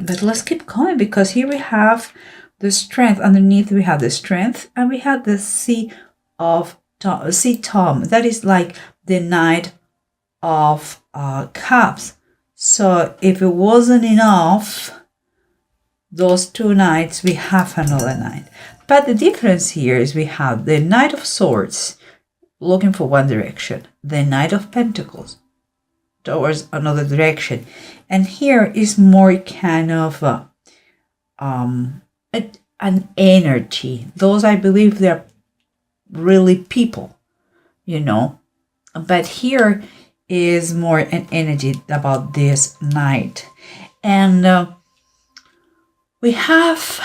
But let's keep going, because here we have the strength. Underneath we have the strength, and we have the sea of Tom. That is like the Knight of Cups. So if it wasn't enough, those two knights, we have another knight. But the difference here is we have the Knight of Swords looking for one direction, the Knight of Pentacles towards another direction, and here is more kind of an energy. Those, I believe, they're really people, but here is more an energy about this night. And we have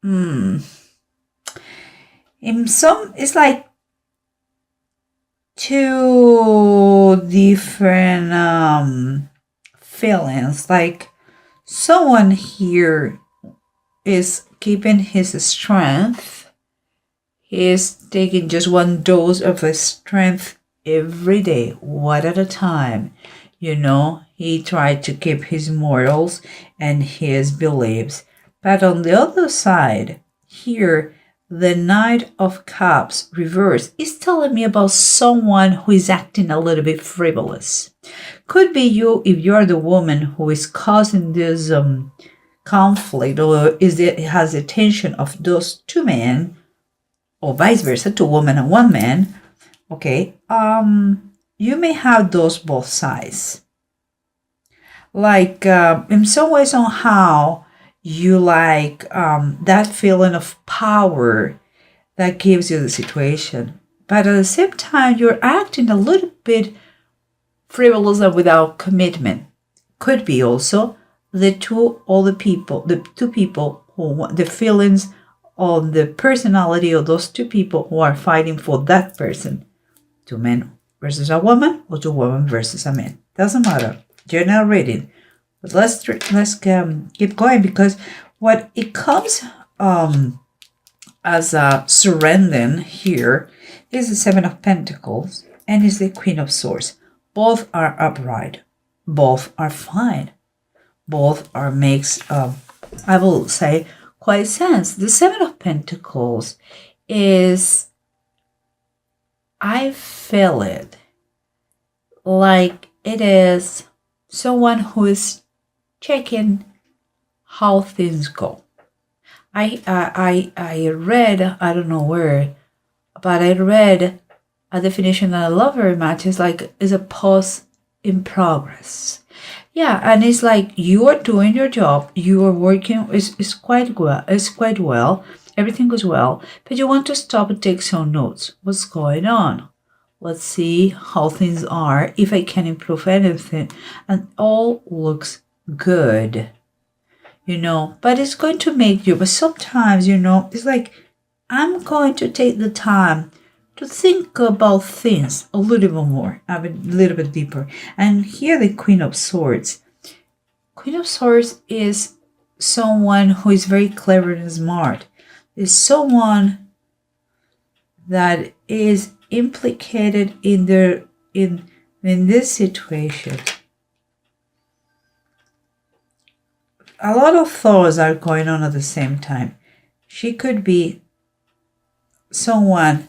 in some, it's like two different feelings. Like someone here is keeping his strength. He is taking just one dose of his strength every day, one at a time. He tried to keep his morals and his beliefs. But on the other side, here, the Knight of Cups reverse is telling me about someone who is acting a little bit frivolous. Could be you, if you're the woman who is causing this conflict, or has the tension of those two men, or vice versa, two women and one man. Okay, you may have those both sides. Like in some ways, on how you like that feeling of power that gives you the situation, but at the same time you're acting a little bit frivolous and without commitment. Could be also the two people who, the feelings on the personality of those two people who are fighting for that person. Two men versus a woman, or two women versus a man. Doesn't matter. General reading. But let's keep going, because what it comes as a surrendering here is the Seven of Pentacles and is the Queen of Swords. Both are upright. Both are fine. Both are makes I will say quite sense. The Seven of Pentacles is, I feel it like it is someone who is checking how things go. I read, I don't know where, but I read a definition that I love very much. It's like, is a pause in progress. Yeah, and it's like you are doing your job, you are working, it's quite well, everything goes well, but you want to stop and take some notes. What's going on? Let's see how things are, if I can improve anything. And all looks good, but it's going to make you, but sometimes, it's like, I'm going to take the time to think about things a little bit more, a little bit deeper. And here the Queen of Swords. Queen of Swords is someone who is very clever and smart. Is someone that is implicated in this situation. A lot of thoughts are going on at the same time. She could be someone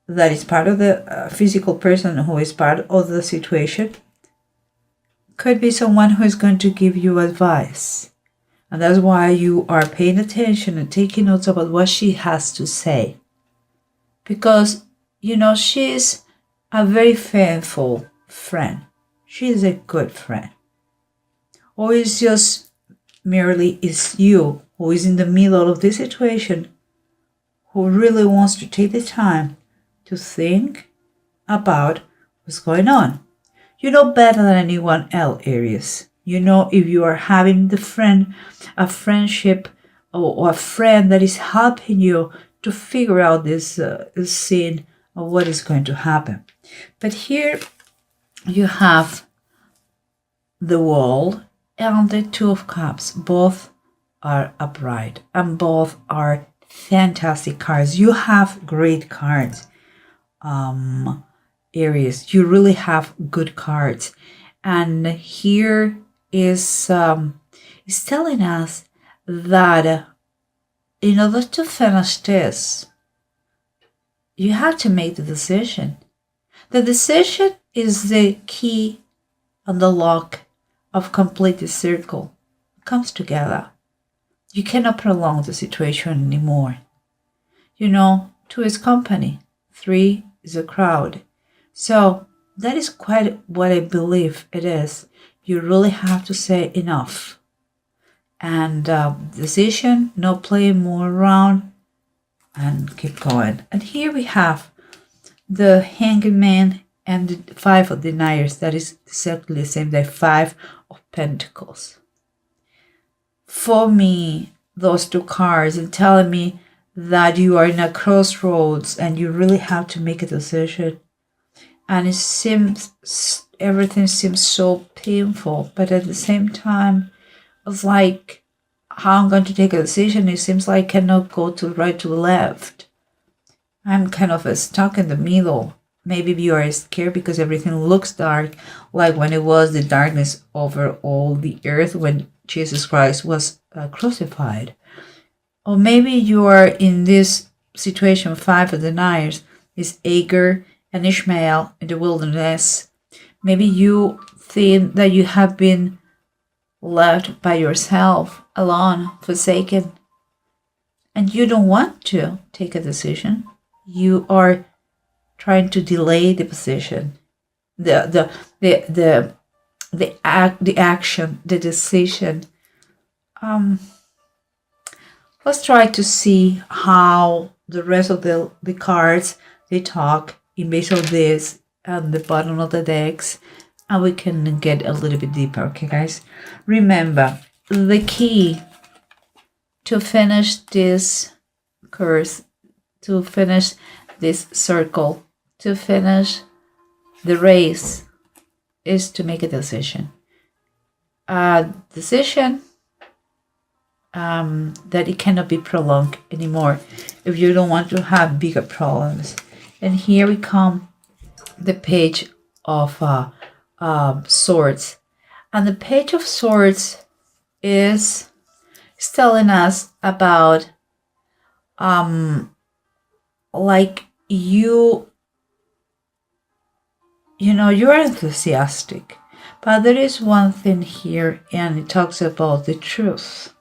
that is part of the physical person who is part of the situation. Could be someone who is going to give you advice. And that's why you are paying attention and taking notes about what she has to say. Because, she's a very faithful friend. She is a good friend. Or it's just merely is you who is in the middle of this situation, who really wants to take the time to think about what's going on. You know better than anyone else, Aries. If you are having a friendship, or a friend that is helping you to figure out this scene of what is going to happen. But here you have the World and the Two of Cups. Both are upright and both are fantastic cards. You have great cards, Aries. You really have good cards. And here is telling us that in order to finish this, you have to make the decision. The decision is the key and the lock of complete the circle. It comes together. You cannot prolong the situation anymore. Two is company, three is a crowd. So that is quite what I believe it is. You really have to say enough. And decision, no playing more around, and keep going. And here we have the Hanged Man and the Five of Deniers. That is exactly the same, the Five of Pentacles. For me, those two cards are telling me that you are in a crossroads and you really have to make a decision. And it seems, everything seems so painful, but at the same time, it's like how I'm going to take a decision. It seems like I cannot go to the right, to the left. I'm kind of stuck in the middle. Maybe you are scared because everything looks dark, like when it was the darkness over all the earth when Jesus Christ was crucified. Or maybe you are in this situation, Five of Deniers, is Agar and Ishmael in the wilderness. Maybe you think that you have been left by yourself, alone, forsaken, and you don't want to take a decision. You are trying to delay the position, the action, the decision. Let's try to see how the rest of the cards they talk in base of this and the bottom of the decks, and we can get a little bit deeper. Okay, guys, remember the key to finish this course, to finish this circle, to finish the race, is to make a decision. A decision that it cannot be prolonged anymore if you don't want to have bigger problems. And here we come, the Page of Swords. And the Page of Swords is telling us about like you're enthusiastic, but there is one thing here, and it talks about the truth.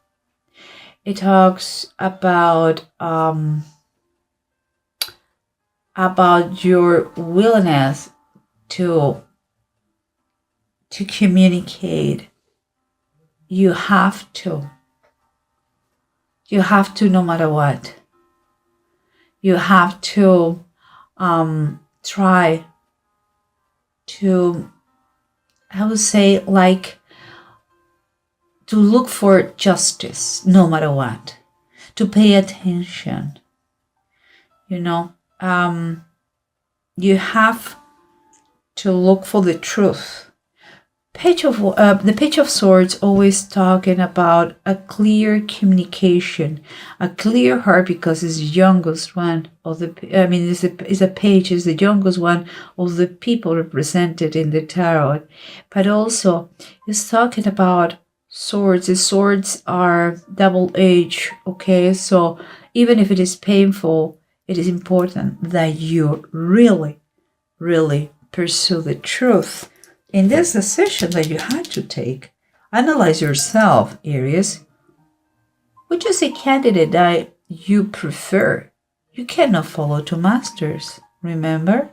It talks about your willingness to communicate. You have to no matter what. You have to try to, I would say, like, to look for justice no matter what, to pay attention. You have to look for the truth. The Page of Swords always talking about a clear communication, a clear heart, because it's the youngest one of the. Is a page is the youngest one of the people represented in the tarot, but also it's talking about swords. The swords are double-edged. Okay, so even if it is painful, it is important that you really, really pursue the truth. In this decision that you had to take, analyze yourself, Aries. Which is a candidate that you prefer? You cannot follow two masters, remember?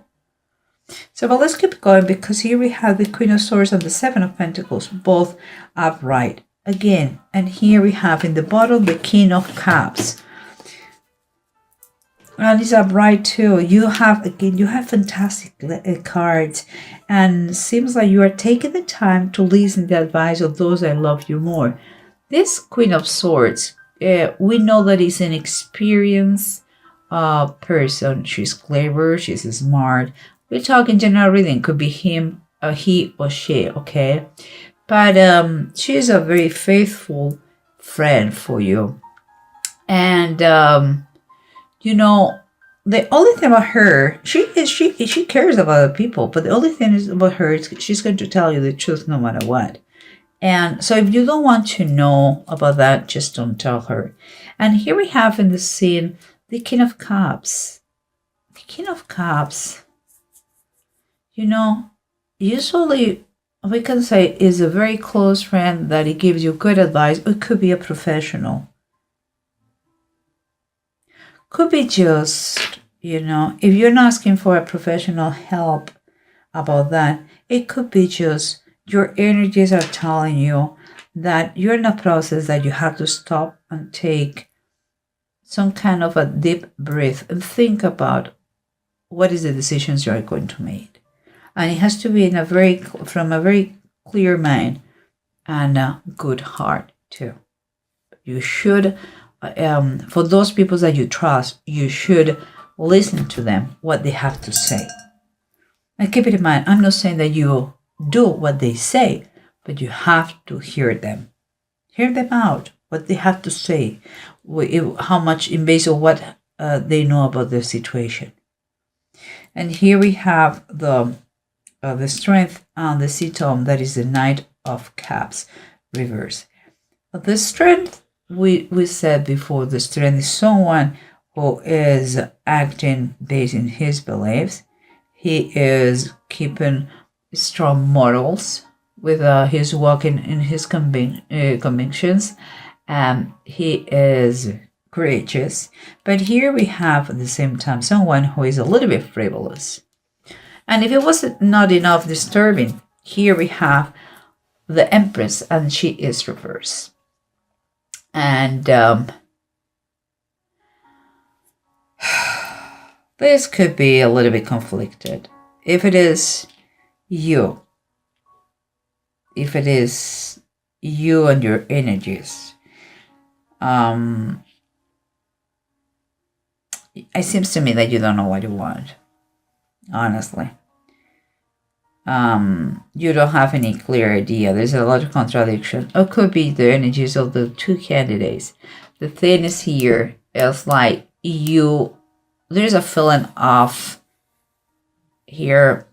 So, but let's keep going, because here we have the Queen of Swords and the Seven of Pentacles, both upright again. And here we have in the bottom the King of Cups. And it's upright too. You have fantastic cards, and seems like you are taking the time to listen to the advice of those that love you more. This Queen of Swords, we know that is an experienced person. She's clever, she's smart. We're talking general reading, could be him, he or she, okay? But she's a very faithful friend for you. And the only thing about her, she cares about other people, but the only thing is about her is she's going to tell you the truth no matter what. And so if you don't want to know about that, just don't tell her. And here we have in the scene the King of Cups. The King of Cups, usually we can say is a very close friend that he gives you good advice. It could be a professional. Could be just, if you're not asking for a professional help about that, it could be just your energies are telling you that you're in a process that you have to stop and take some kind of a deep breath and think about what is the decisions you are going to make. And it has to be from a very clear mind and a good heart too. You should, for those people that you trust, you should listen to them, what they have to say. And keep it in mind, I'm not saying that you do what they say, but you have to hear them. Hear them out, what they have to say, how much in base of what they know about the situation. And here we have the strength on the C-tone, that is the Knight of Cups reverse. The strength, we said before, the strength is someone who is acting based in his beliefs. He is keeping strong morals with his walking in his convictions. He is courageous. But here we have at the same time someone who is a little bit frivolous. And if it was not enough disturbing, here we have the Empress, and she is reversed. And this could be a little bit conflicted. If it is you and your energies, it seems to me that you don't know what you want, honestly. You don't have any clear idea. There's a lot of contradiction. It could be the energies of the two candidates. The thing is here is like there's a feeling of here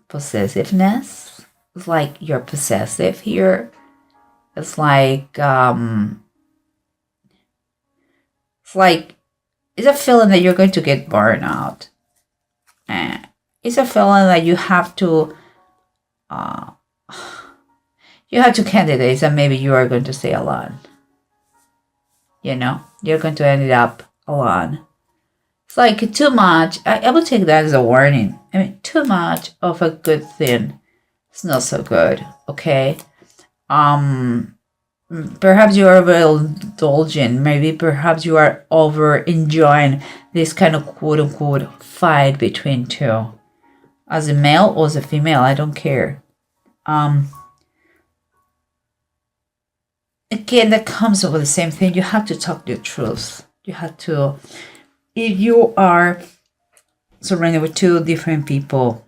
possessiveness. It's like you're possessive here. It's like it's a feeling that you're going to get burned out. It's a feeling that you have to candidates, and maybe you are going to stay alone. You're going to end up alone. It's like too much. I would take that as a warning. I mean, too much of a good thing, it's not so good. Okay. Perhaps you are overindulgent. Maybe perhaps you are over enjoying this kind of quote unquote fight between two. As a male or as a female, I don't care. Again, that comes over the same thing. You have to talk the truth. You have to, if you are surrounded with two different people,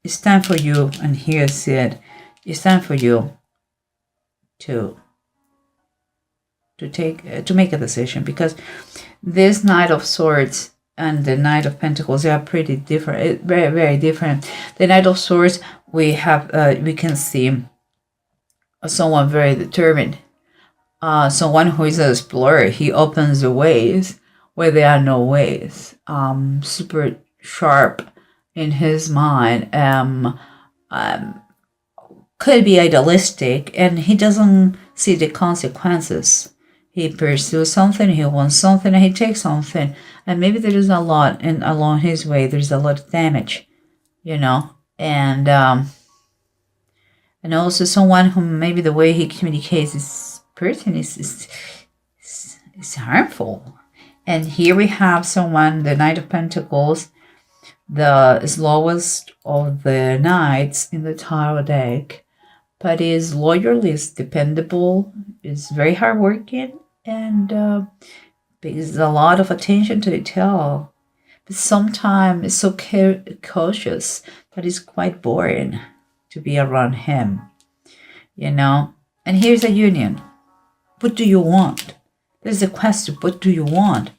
it's time for you, and here's it, it's time for you to make a decision, because this Knight of Swords and the Knight of Pentacles, they are pretty different, very, very different. The Knight of Swords, we can see someone very determined, someone who is an explorer. He opens the ways where there are no ways, super sharp in his mind, could be idealistic, and he doesn't see the consequences. He pursues something, he wants something, and he takes something, and maybe there is a lot, and along his way there's a lot of damage, and also someone who maybe the way he communicates this person is harmful. And here we have someone, the Knight of Pentacles, the slowest of the knights in the tarot deck, but is loyal, is dependable, is very hardworking, and pays a lot of attention to detail. But sometimes it's so cautious that it's quite boring to be around him, And here's a union. What do you want? There's a question. What do you want?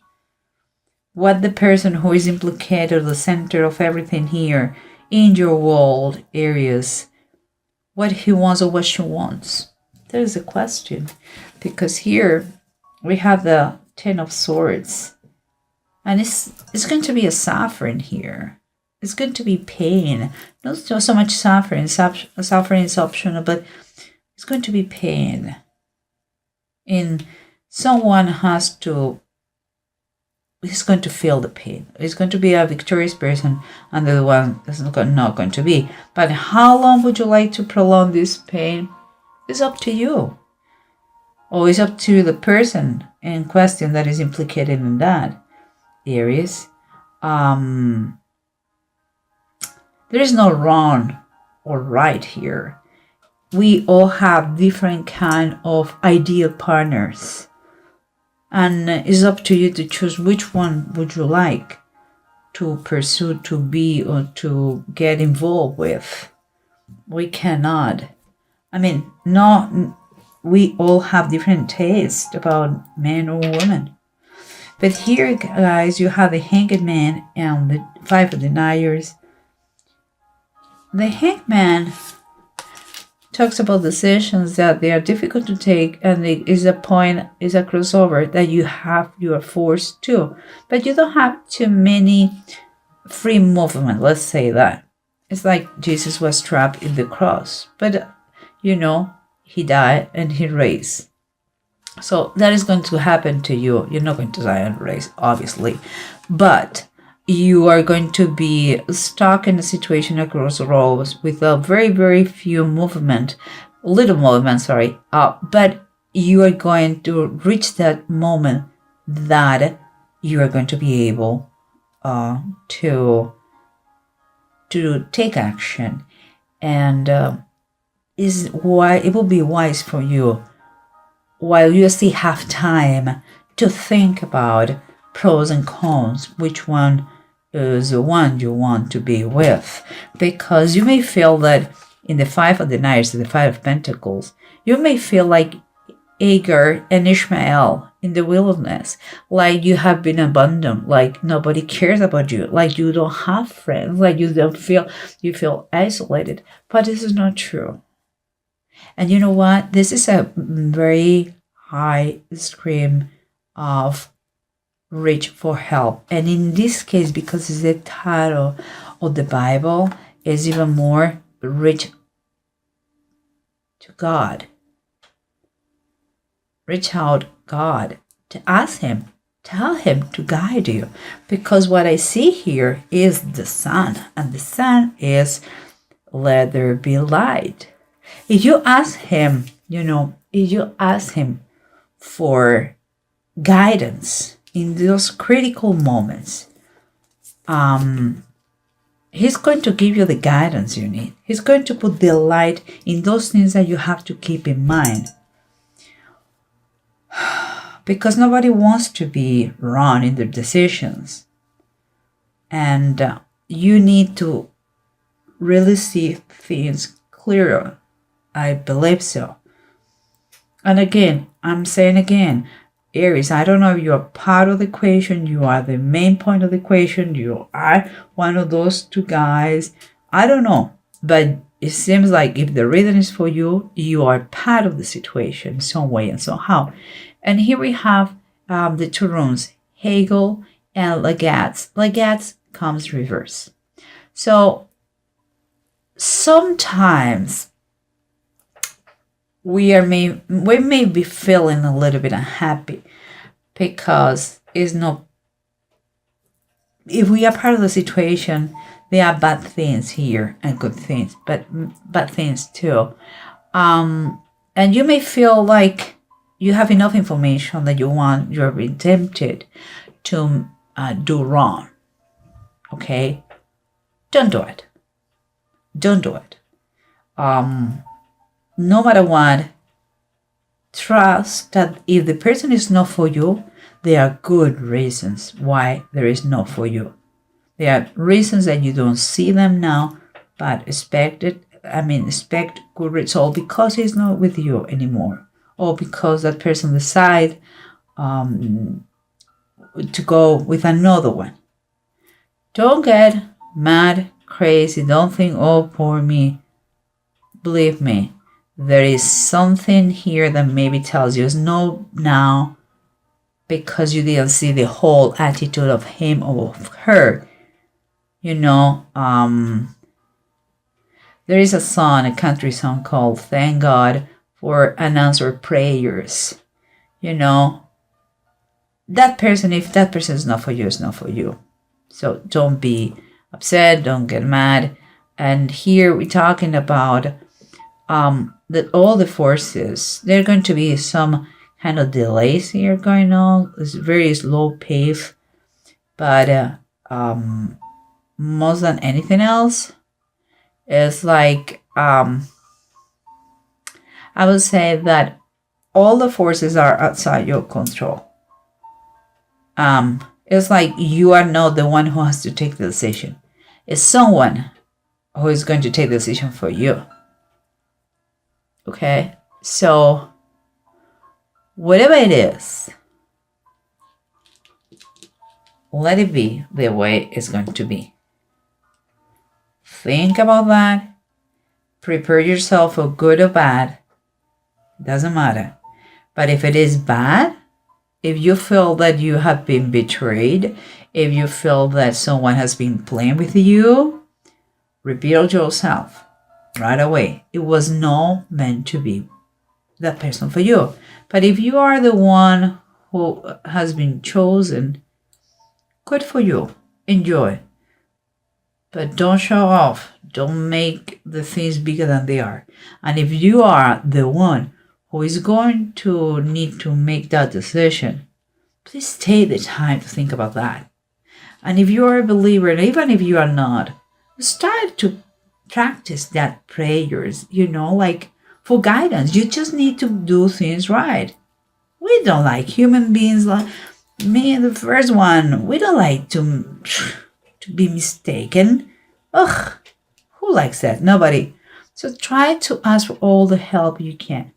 What the person who is implicated, the center of everything here in your world areas, what he wants or what she wants? That is a question. Because here we have the Ten of Swords. And it's going to be a suffering here. It's going to be pain. Not so much suffering. Suffering is optional, but it's going to be pain. And someone he's going to feel the pain. It's going to be a victorious person, and the other one is not going to be. But how long would you like to prolong this pain? It's up to you. Or it's up to the person in question that is implicated in that. Aries. There is no wrong or right here. We all have different kind of ideal partners. And it's up to you to choose which one would you like to pursue, to be, or to get involved with. We cannot. We all have different tastes about men or women. But here, guys, you have the Hanged Man and the Five of Deniers. The Hanged Man talks about decisions that they are difficult to take, and it is a crossover that you are forced to. But you don't have too many free movement, let's say that. It's like Jesus was trapped in the cross. But, he died and he raised. So that is going to happen to you. You're not going to die and raise, obviously. But you are going to be stuck in a situation across the roads with a very, very few little movement, but you are going to reach that moment that you are going to be able to take action. And it will be wise for you, while you still have time, to think about pros and cons, which one is the one you want to be with. Because you may feel that in the Five of Deniers, the Five of Pentacles, you may feel like Agar and Ishmael in the wilderness, like you have been abandoned, like nobody cares about you, like you don't have friends, like you feel isolated. But this is not true. And you know what? This is a very high scream of reach for help. And in this case, because it's the title of the Bible, is even more reach to God. Reach out God to ask him, tell him to guide you. Because what I see here is the sun, and the sun is let there be light. If you ask him, for guidance in those critical moments, he's going to give you the guidance you need. He's going to put the light in those things that you have to keep in mind. Because nobody wants to be wrong in their decisions. And you need to really see things clearer. I believe so. And again, I'm saying again, Aries, I don't know if you're part of the equation, you are the main point of the equation, you are one of those two guys. I don't know. But it seems like if the reading is for you, you are part of the situation in some way and somehow. And here we have the two runes, Hegel and Lagatz. Lagatz comes reverse. So sometimes we may be feeling a little bit unhappy because if we are part of the situation, there are bad things here and good things, but bad things too. And you may feel like you have enough information that you're being tempted to do wrong. Okay? Don't do it. Don't do it. No matter what, trust that if the person is not for you, there are good reasons why there is not for you. There are reasons that you don't see them now, but expect good result because he's not with you anymore, or because that person decide to go with another one. Don't get mad, crazy. Don't think, oh, poor me. believe me, there is something here that maybe tells you it's no now because you didn't see the whole attitude of him or of her. You know, there is a song, a country song called Thank God for Unanswered Prayers. You know, that person, if that person is not for you, it's not for you. So don't be upset, don't get mad. And here we're talking about that all the forces, there are going to be some kind of delays here going on. It's very slow pace, but more than anything else, it's like I would say that all the forces are outside your control. It's like you are not the one who has to take the decision. It's someone who is going to take the decision for you. Okay? So, whatever it is, let it be the way it's going to be. Think about that. Prepare yourself for good or bad. Doesn't matter. But if it is bad, if you feel that you have been betrayed, if you feel that someone has been playing with you, rebuild yourself right away. It was not meant to be that person for you. But if you are the one who has been chosen, good for you. Enjoy. But don't show off. Don't make the things bigger than they are. And if you are the one who is going to need to make that decision, please take the time to think about that. And if you are a believer, and even if you are not, start to practice that prayers, like for guidance. You just need to do things right. We don't like human beings, like me, the first one. We don't like to be mistaken. Ugh, who likes that? Nobody. So try to ask for all the help you can.